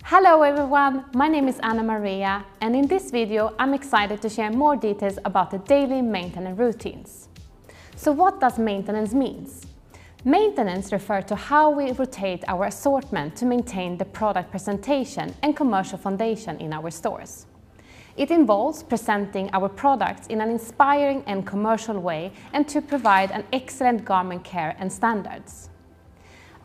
Hello everyone, my name is Anna Maria, and in this video I'm excited to share more details about the daily maintenance routines. So what does maintenance mean? Maintenance refers to how we rotate our assortment to maintain the product presentation and commercial foundation in our stores. It involves presenting our products in an inspiring and commercial way and to provide an excellent garment care and standards.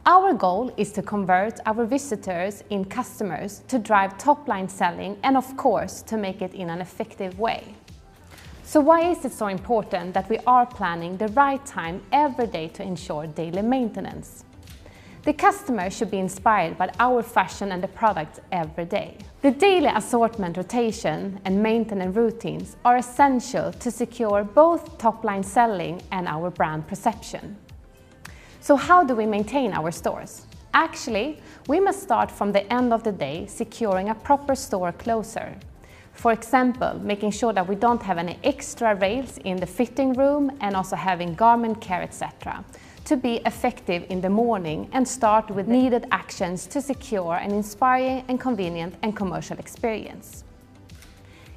Our goal is to convert our visitors in customers to drive top-line selling and of course to make it in an effective way. So why is it so important that we are planning the right time every day to ensure daily maintenance? The customer should be inspired by our fashion and the products every day. The daily assortment rotation and maintenance routines are essential to secure both top-line selling and our brand perception. So how do we maintain our stores? Actually, we must start from the end of the day securing a proper store closer. For example, making sure that we don't have any extra rails in the fitting room and also having garment care, etc. to be effective in the morning and start with needed actions to secure an inspiring and convenient and commercial experience.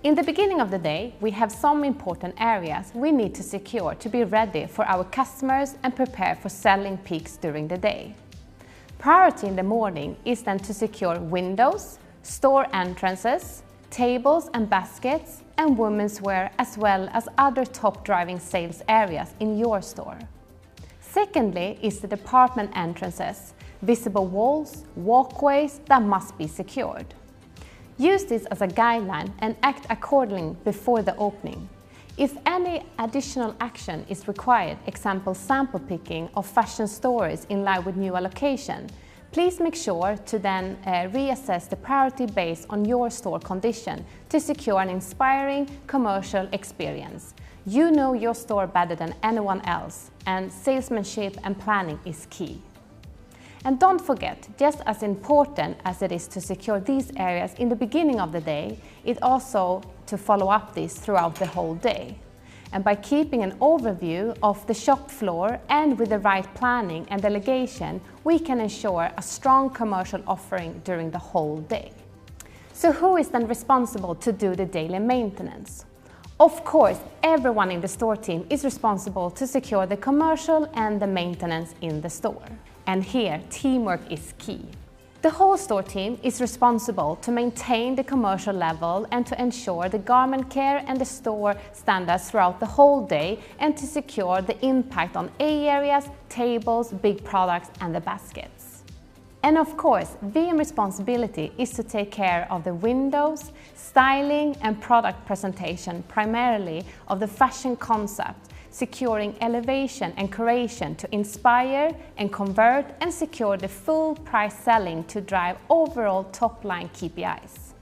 In the beginning of the day, we have some important areas we need to secure to be ready for our customers and prepare for selling peaks during the day. Priority in the morning is then to secure windows, store entrances, tables and baskets, and women's wear as well as other top driving sales areas in your store. Secondly is the department entrances, visible walls, walkways that must be secured. Use this as a guideline and act accordingly before the opening. If any additional action is required, example sample picking of fashion stories in line with new allocation, please make sure to then reassess the priority based on your store condition to secure an inspiring commercial experience. You know your store better than anyone else, and salesmanship and planning is key. And don't forget, just as important as it is to secure these areas in the beginning of the day, it's also to follow up this throughout the whole day. And by keeping an overview of the shop floor and with the right planning and delegation, we can ensure a strong commercial offering during the whole day. So who is then responsible to do the daily maintenance? Of course, everyone in the store team is responsible to secure the commercial and the maintenance in the store. And here, teamwork is key. The whole store team is responsible to maintain the commercial level and to ensure the garment care and the store standards throughout the whole day and to secure the impact on A areas, tables, big products and the baskets. And of course, VM responsibility is to take care of the windows, styling and product presentation primarily of the fashion concept, securing elevation and curation to inspire and convert and secure the full price selling to drive overall top-line KPIs.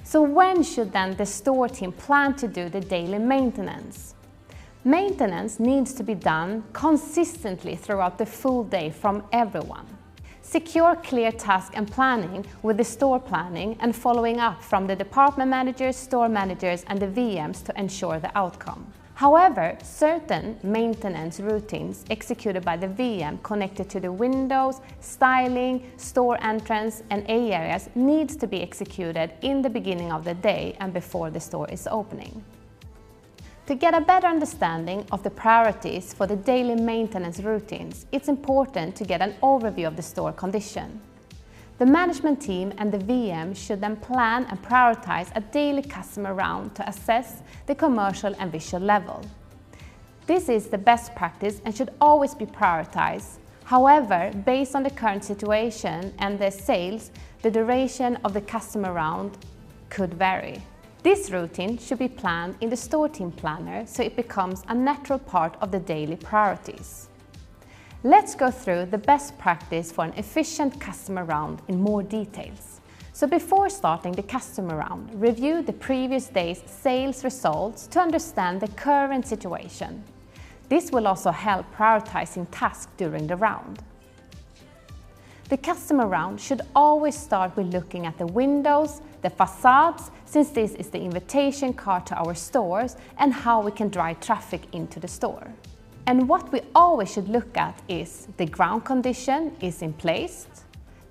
So when should then the store team plan to do the daily maintenance? Maintenance needs to be done consistently throughout the full day from everyone. Secure clear task and planning with the store planning and following up from the department managers, store managers and the VMs to ensure the outcome. However, certain maintenance routines executed by the VM connected to the windows, styling, store entrance and A areas needs to be executed in the beginning of the day and before the store is opening. To get a better understanding of the priorities for the daily maintenance routines, it's important to get an overview of the store condition. The management team and the VM should then plan and prioritize a daily customer round to assess the commercial and visual level. This is the best practice and should always be prioritized. However, based on the current situation and the sales, the duration of the customer round could vary. This routine should be planned in the store team planner so it becomes a natural part of the daily priorities. Let's go through the best practice for an efficient customer round in more details. So before starting the customer round, review the previous day's sales results to understand the current situation. This will also help prioritizing tasks during the round. The customer round should always start with looking at the windows, the facades, since this is the invitation card to our stores and how we can drive traffic into the store. And what we always should look at is the ground condition is in place,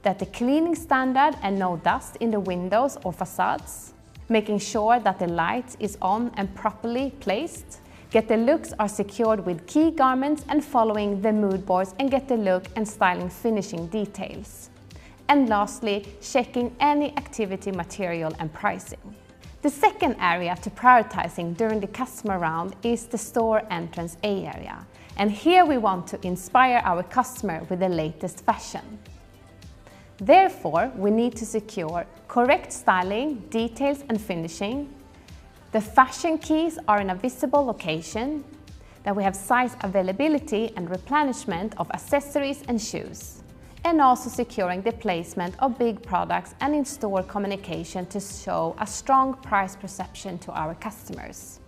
that the cleaning standard and no dust in the windows or facades, making sure that the light is on and properly placed, get the looks are secured with key garments and following the mood boards and get the look and styling finishing details. And lastly, checking any activity material and pricing. The second area to prioritizing during the customer round is the store entrance A area. And here we want to inspire our customer with the latest fashion. Therefore, we need to secure correct styling, details and finishing. The fashion keys are in a visible location. That we have size availability and replenishment of accessories and shoes. And also securing the placement of big products and in-store communication to show a strong price perception to our customers.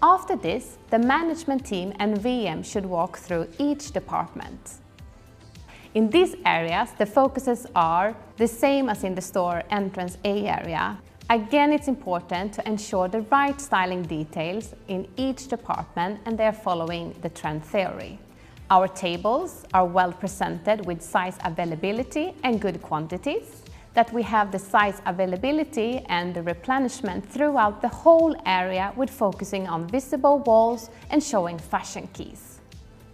After this, the management team and VM should walk through each department. In these areas, the focuses are the same as in the store entrance A area. Again, it's important to ensure the right styling details in each department and they are following the trend theory. Our tables are well presented with size availability and good quantities, that we have the size availability and the replenishment throughout the whole area with focusing on visible walls and showing fashion keys.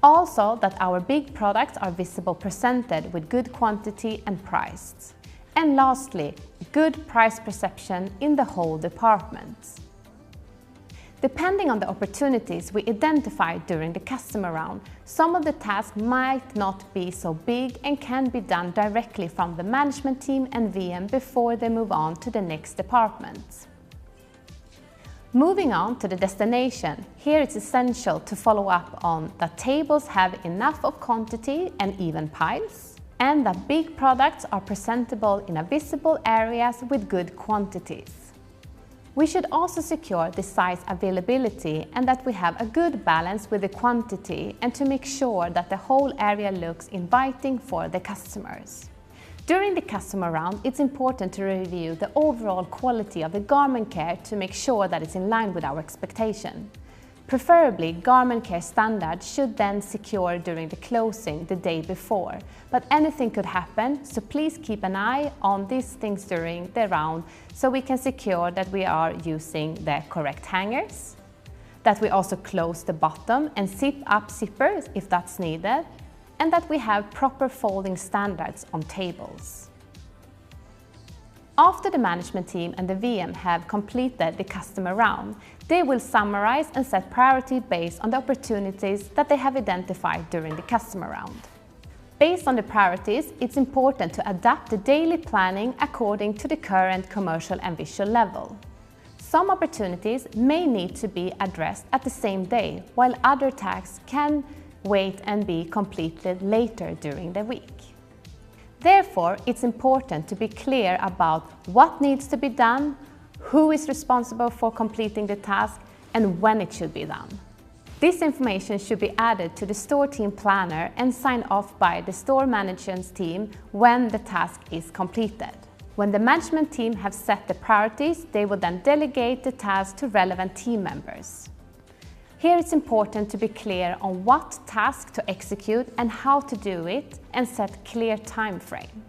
Also that our big products are visible presented with good quantity and priced. And lastly, good price perception in the whole department. Depending on the opportunities we identify during the customer round, some of the tasks might not be so big and can be done directly from the management team and VM before they move on to the next department. Moving on to the destination, here it's essential to follow up on that tables have enough of quantity and even piles, and that big products are presentable in a visible areas with good quantities. We should also secure the size availability and that we have a good balance with the quantity and to make sure that the whole area looks inviting for the customers. During the customer round, it's important to review the overall quality of the garment care to make sure that it's in line with our expectation. Preferably, garment care standards should then secure during the closing the day before, but anything could happen, so please keep an eye on these things during the round so we can secure that we are using the correct hangers, that we also close the bottom and zip up zippers if that's needed, and that we have proper folding standards on tables. After the management team and the VM have completed the customer round, they will summarize and set priority based on the opportunities that they have identified during the customer round. Based on the priorities, it's important to adapt the daily planning according to the current commercial and visual level. Some opportunities may need to be addressed at the same day, while other tasks can wait and be completed later during the week. Therefore, it's important to be clear about what needs to be done, who is responsible for completing the task, and when it should be done. This information should be added to the store team planner and signed off by the store manager's team when the task is completed. When the management team have set the priorities, they will then delegate the task to relevant team members. Here it's important to be clear on what task to execute and how to do it and set clear time frame.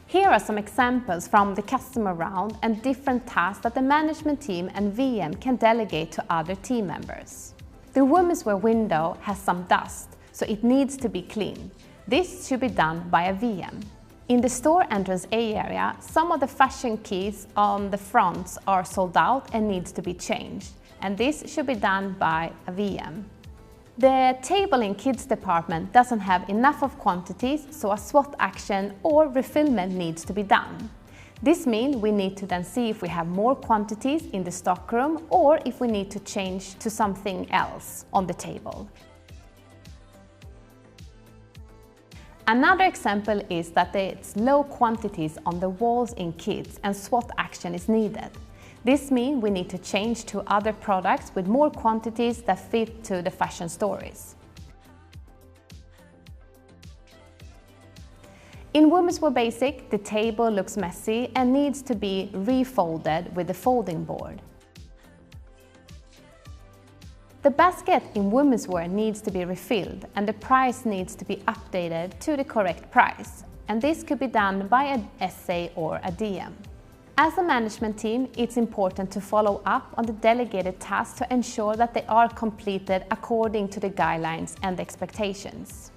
Here are some examples from the customer round and different tasks that the management team and VM can delegate to other team members. The women's wear window has some dust, so it needs to be cleaned. This should be done by a VM. In the store entrance A area, some of the fashion keys on the fronts are sold out and needs to be changed, and this should be done by a VM. The table in kids department doesn't have enough of quantities, so a SWOT action or refillment needs to be done. This means we need to then see if we have more quantities in the stockroom or if we need to change to something else on the table. Another example is that it's low quantities on the walls in kids and SWOT action is needed. This means we need to change to other products with more quantities that fit to the fashion stories. In Women's Wear Basic, the table looks messy and needs to be refolded with the folding board. The basket in women's wear needs to be refilled and the price needs to be updated to the correct price. and this could be done by an SA or a DM. As a management team, it's important to follow up on the delegated tasks to ensure that they are completed according to the guidelines and expectations.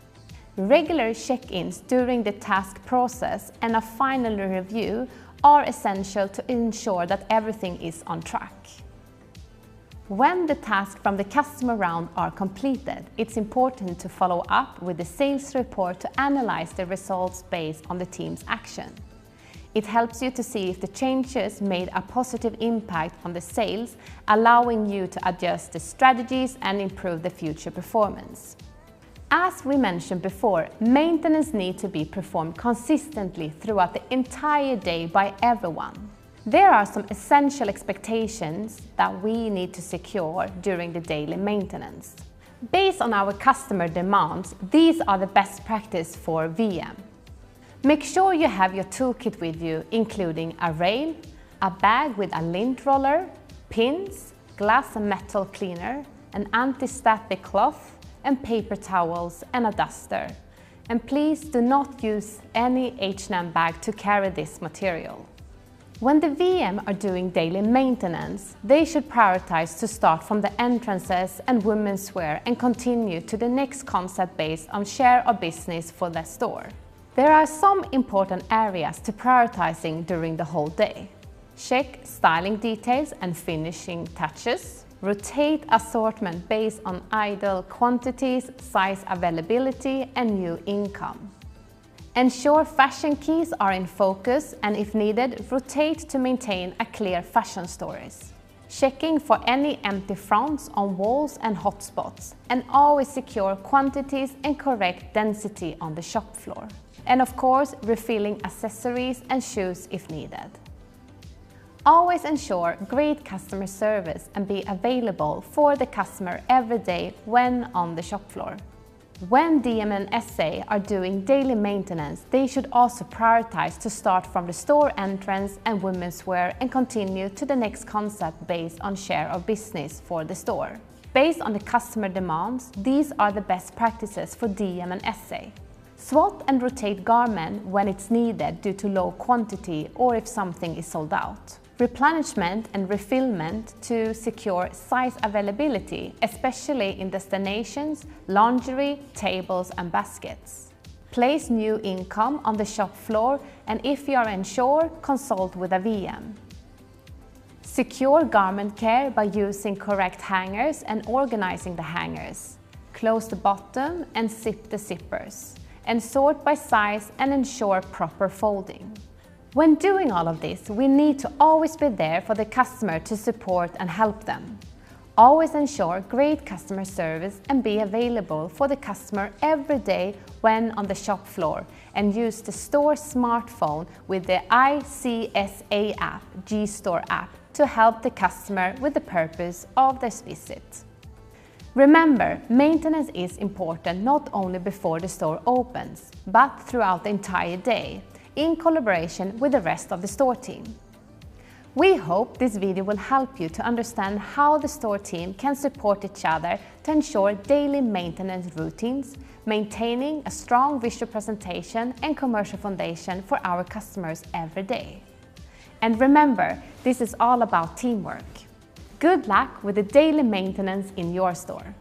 Regular check-ins during the task process and a final review are essential to ensure that everything is on track. When the tasks from the customer round are completed, it's important to follow up with the sales report to analyze the results based on the team's action. It helps you to see if the changes made a positive impact on the sales, allowing you to adjust the strategies and improve the future performance. As we mentioned before, maintenance needs to be performed consistently throughout the entire day by everyone. There are some essential expectations that we need to secure during the daily maintenance. Based on our customer demands, these are the best practice for VM. Make sure you have your toolkit with you, including a rail, a bag with a lint roller, pins, glass and metal cleaner, an anti-static cloth, and paper towels and a duster. And please do not use any H&M bag to carry this material. When the VM are doing daily maintenance, they should prioritize to start from the entrances and women's wear and continue to the next concept based on share of business for the store. There are some important areas to prioritizing during the whole day. Check styling details and finishing touches. Rotate assortment based on idle quantities, size availability, and new income. Ensure fashion keys are in focus and, if needed, rotate to maintain a clear fashion stories. Checking for any empty fronts on walls and hotspots, and always secure quantities and correct density on the shop floor. And of course, refilling accessories and shoes if needed. Always ensure great customer service and be available for the customer every day when on the shop floor. When DM and SA are doing daily maintenance, they should also prioritize to start from the store entrance and women's wear and continue to the next concept based on share of business for the store. Based on the customer demands, these are the best practices for DM and SA. Swap and rotate garment when it's needed due to low quantity or if something is sold out. Replenishment and refillment to secure size availability, especially in destinations, lingerie, tables and baskets. Place new income on the shop floor, and if you are unsure, consult with a VM. Secure garment care by using correct hangers and organizing the hangers. Close the bottom and zip the zippers. And sort by size and ensure proper folding. When doing all of this, we need to always be there for the customer to support and help them. Always ensure great customer service and be available for the customer every day when on the shop floor, and use the store smartphone with the ICSA app, G-Store app, to help the customer with the purpose of their visit. Remember, maintenance is important not only before the store opens, but throughout the entire day, in collaboration with the rest of the store team. We hope this video will help you to understand how the store team can support each other to ensure daily maintenance routines, maintaining a strong visual presentation and commercial foundation for our customers every day. And remember, this is all about teamwork. Good luck with the daily maintenance in your store.